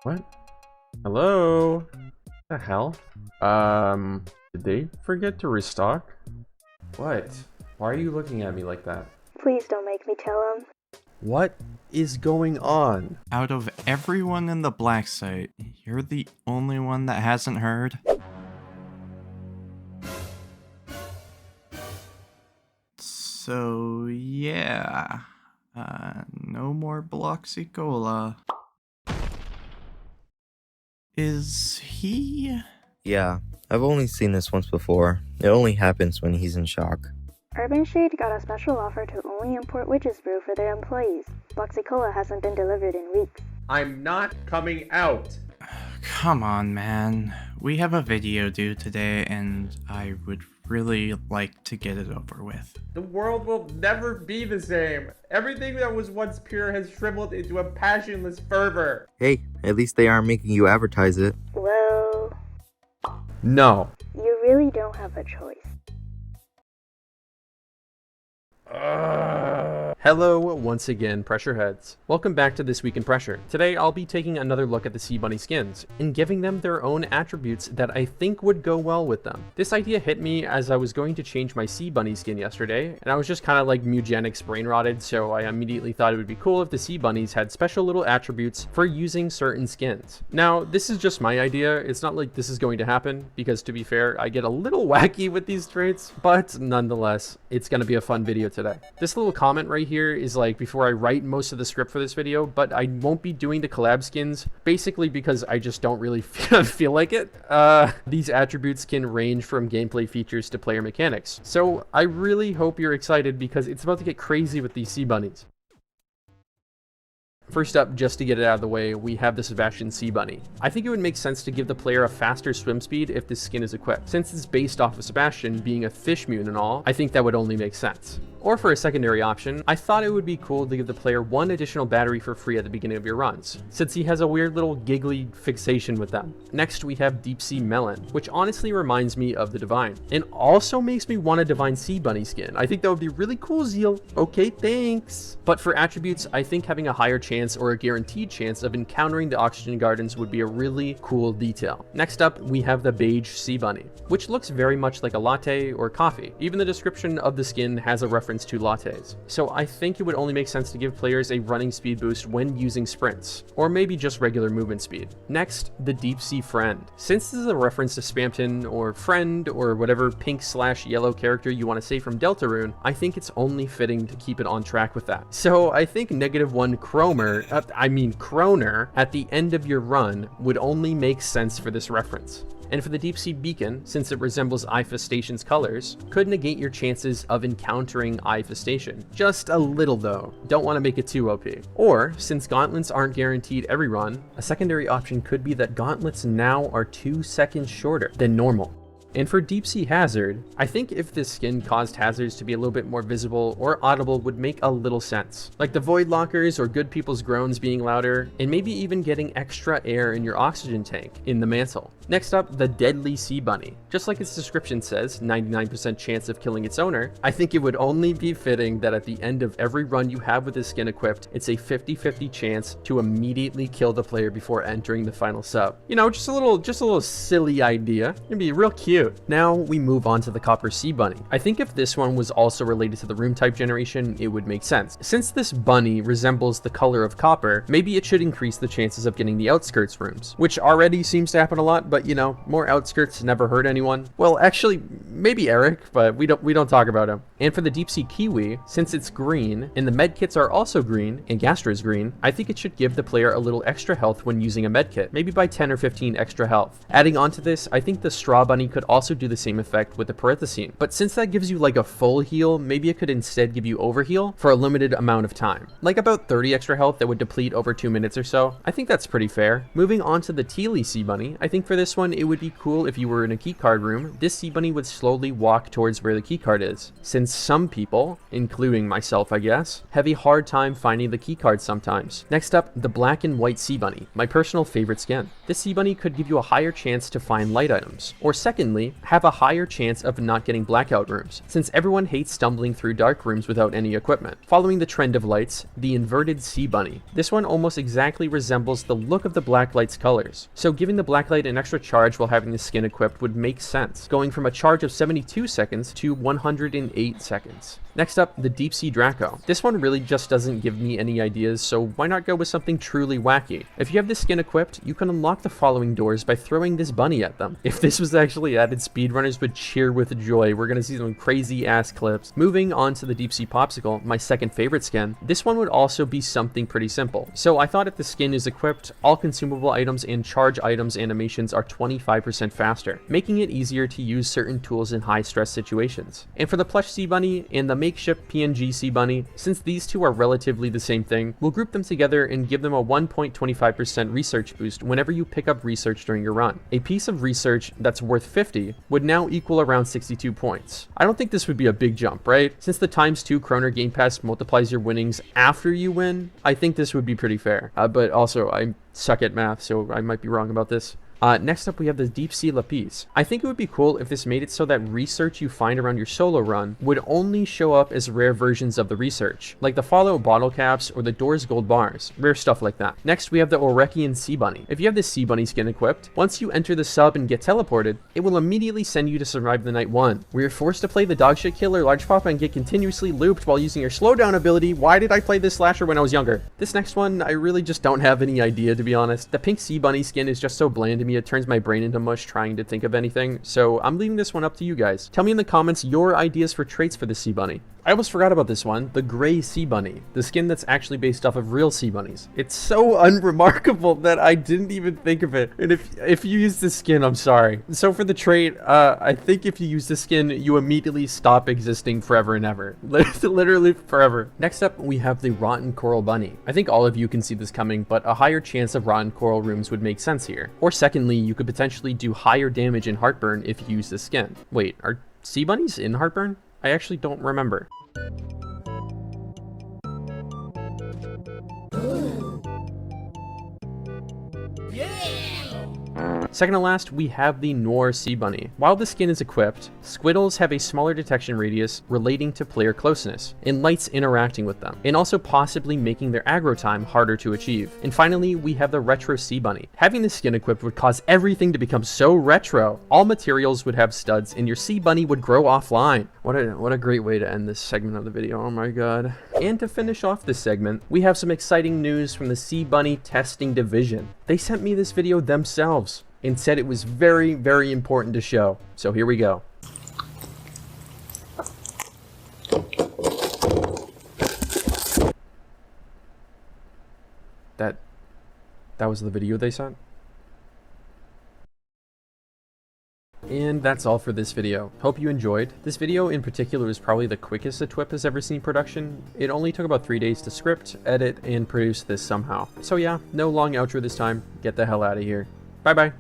What? Hello? What the hell? Did they forget to restock? What? Why are you looking at me like that? Please don't make me tell him. What is going on? Out of everyone in the black site, you're the only one that hasn't heard? So yeah, no more Bloxy Cola. Is he? Yeah, I've only seen this once before. It only happens when he's in shock. URBANSHADE got a special offer to only import witch's brew for their employees. Bloxy Cola hasn't been delivered in weeks. I'm not coming out! Come on, man. We have a video due today, and I would really like to get it over with. The world will never be the same. Everything that was once pure has shriveled into a passionless fervor. Hey, at least they aren't making you advertise it. Well, No. you really don't have a choice. Hello once again, Pressure Heads. Welcome back to This Week in Pressure. Today I'll be taking another look at the Sea Bunny skins and giving them their own attributes that I think would go well with them. This idea hit me as I was going to change my Sea Bunny skin yesterday, and I was just kind of like Mugenics brain rotted, so I immediately thought it would be cool if the Sea Bunnies had special little attributes for using certain skins. Now, this is just my idea. It's not like this is going to happen, because to be fair, I get a little wacky with these traits, but nonetheless, it's going to be a fun video today. This little comment right here is like before I write most of the script for this video, but I won't be doing the collab skins basically because I just don't really feel like it. These attributes can range from gameplay features to player mechanics. So I really hope you're excited because it's about to get crazy with these Sea Bunnies. First up, just to get it out of the way, we have the Sebastian Sea Bunny. I think it would make sense to give the player a faster swim speed if this skin is equipped. Since it's based off of Sebastian being a fish mutant and all, I think that would only make sense. Or for a secondary option, I thought it would be cool to give the player one additional battery for free at the beginning of your runs, since he has a weird little giggly fixation with them. Next, we have Deep Sea Melon, which honestly reminds me of the Divine, and also makes me want a Divine Sea Bunny skin. I think that would be really cool, Zeal. Okay, thanks. But for attributes, I think having a higher chance or a guaranteed chance of encountering the Oxygen Gardens would be a really cool detail. Next up, we have the Beige Sea Bunny, which looks very much like a latte or coffee. Even the description of the skin has a reference to lattes. So I think it would only make sense to give players a running speed boost when using sprints, or maybe just regular movement speed. Next, the Deep Sea Friend. Since this is a reference to Spamton or Friend or whatever pink/yellow character you want to say from Deltarune, I think it's only fitting to keep it on track with that. So I think -1 Kroner at the end of your run would only make sense for this reference. And for the Deep Sea Beacon, since it resembles Ifestation's colors, could negate your chances of encountering Ifestation. Just a little though, don't want to make it too OP. Or, since gauntlets aren't guaranteed every run, a secondary option could be that gauntlets now are 2 seconds shorter than normal. And for Deep Sea Hazard, I think if this skin caused hazards to be a little bit more visible or audible would make a little sense. Like the void lockers or good people's groans being louder, and maybe even getting extra air in your oxygen tank in the mantle. Next up, the Deadly Sea Bunny. Just like its description says, 99% chance of killing its owner, I think it would only be fitting that at the end of every run you have with this skin equipped, it's a 50-50 chance to immediately kill the player before entering the final sub. You know, just a little silly idea. It'd be real cute. Now we move on to the Copper Sea Bunny. I think if this one was also related to the room type generation, it would make sense. Since this bunny resembles the color of copper, maybe it should increase the chances of getting the outskirts rooms, which already seems to happen a lot, but you know, more outskirts never hurt anyone. Well, actually, maybe Eric, but we don't talk about him. And for the Deep Sea Kiwi, since it's green, and the medkits are also green, and Gastra is green, I think it should give the player a little extra health when using a medkit, maybe by 10 or 15 extra health. Adding on to this, I think the Straw Bunny could also do the same effect with the Perithecine, but since that gives you like a full heal, maybe it could instead give you overheal for a limited amount of time. Like about 30 extra health that would deplete over 2 minutes or so. I think that's pretty fair. Moving on to the Tealy Sea Bunny, I think for this one, it would be cool if you were in a keycard room, this Sea Bunny would slowly walk towards where the keycard is. Since some people, including myself I guess, have a hard time finding the keycard sometimes. Next up, the Black and White Sea Bunny, my personal favorite skin. This Sea Bunny could give you a higher chance to find light items. Or secondly, secondly, have a higher chance of not getting blackout rooms, since everyone hates stumbling through dark rooms without any equipment. Following the trend of lights, the inverted sea bunny. This one almost exactly resembles the look of the black light's colors, so giving the black light an extra charge while having the skin equipped would make sense, going from a charge of 72 seconds to 108 seconds. Next up, the Deep Sea Draco. This one really just doesn't give me any ideas, so why not go with something truly wacky? If you have this skin equipped, you can unlock the following doors by throwing this bunny at them. If this was actually added, speedrunners would cheer with joy. We're gonna see some crazy ass clips. Moving on to the Deep Sea Popsicle, my second favorite skin. This one would also be something pretty simple. So I thought if the skin is equipped, all consumable items and charge items animations are 25% faster, making it easier to use certain tools in high stress situations. And for the plush sea bunny and the makeshift PNG sea bunny, since these two are relatively the same thing, we'll group them together and give them a 1.25% research boost whenever you pick up research during your run. A piece of research that's worth 50 would now equal around 62 points. I don't think this would be a big jump, right? Since the ×2 Kroner Game Pass multiplies your winnings after you win, I think this would be pretty fair. But also, I suck at math, so I might be wrong about this. Next up, we have the Deep Sea Lapis. I think it would be cool if this made it so that research you find around your solo run would only show up as rare versions of the research, like the Fallout bottle caps or the Doors gold bars, rare stuff like that. Next, we have the Orekian Sea Bunny. If you have this Sea Bunny skin equipped, once you enter the sub and get teleported, it will immediately send you to survive the night 1, where you're forced to play the dogshit killer Large Papa and get continuously looped while using your slowdown ability. Why did I play this slasher when I was younger? This next one, I really just don't have any idea, to be honest. The pink Sea Bunny skin is just so bland to me, it turns my brain into mush trying to think of anything, so I'm leaving this one up to you guys. Tell me in the comments your ideas for traits for the Sea Bunny. I almost forgot about this one, the Gray Sea Bunny, the skin that's actually based off of real sea bunnies. It's so unremarkable that I didn't even think of it, and if you use this skin, I'm sorry. So for the trait, I think if you use this skin, you immediately stop existing forever and ever. Literally forever. Next up, we have the Rotten Coral Bunny. I think all of you can see this coming, but a higher chance of rotten coral rooms would make sense here. Or secondly, you could potentially do higher damage in Heartburn if you use this skin. Wait, are sea bunnies in Heartburn? I actually don't remember. Second to last, we have the Noir Sea Bunny. While the skin is equipped, squiddles have a smaller detection radius relating to player closeness, and lights interacting with them, and also possibly making their aggro time harder to achieve. And finally, we have the Retro Sea Bunny. Having the skin equipped would cause everything to become so retro. All materials would have studs, and your Sea Bunny would grow offline. What a great way to end this segment of the video, oh my god. And to finish off this segment, we have some exciting news from the Sea Bunny testing division. They sent me this video themselves and said it was very, very important to show. So here we go. That was the video they sent? And that's all for this video. Hope you enjoyed. This video in particular is probably the quickest a TWIP has ever seen production. It only took about 3 days to script, edit, and produce this somehow. So yeah, no long outro this time. Get the hell out of here. Bye bye.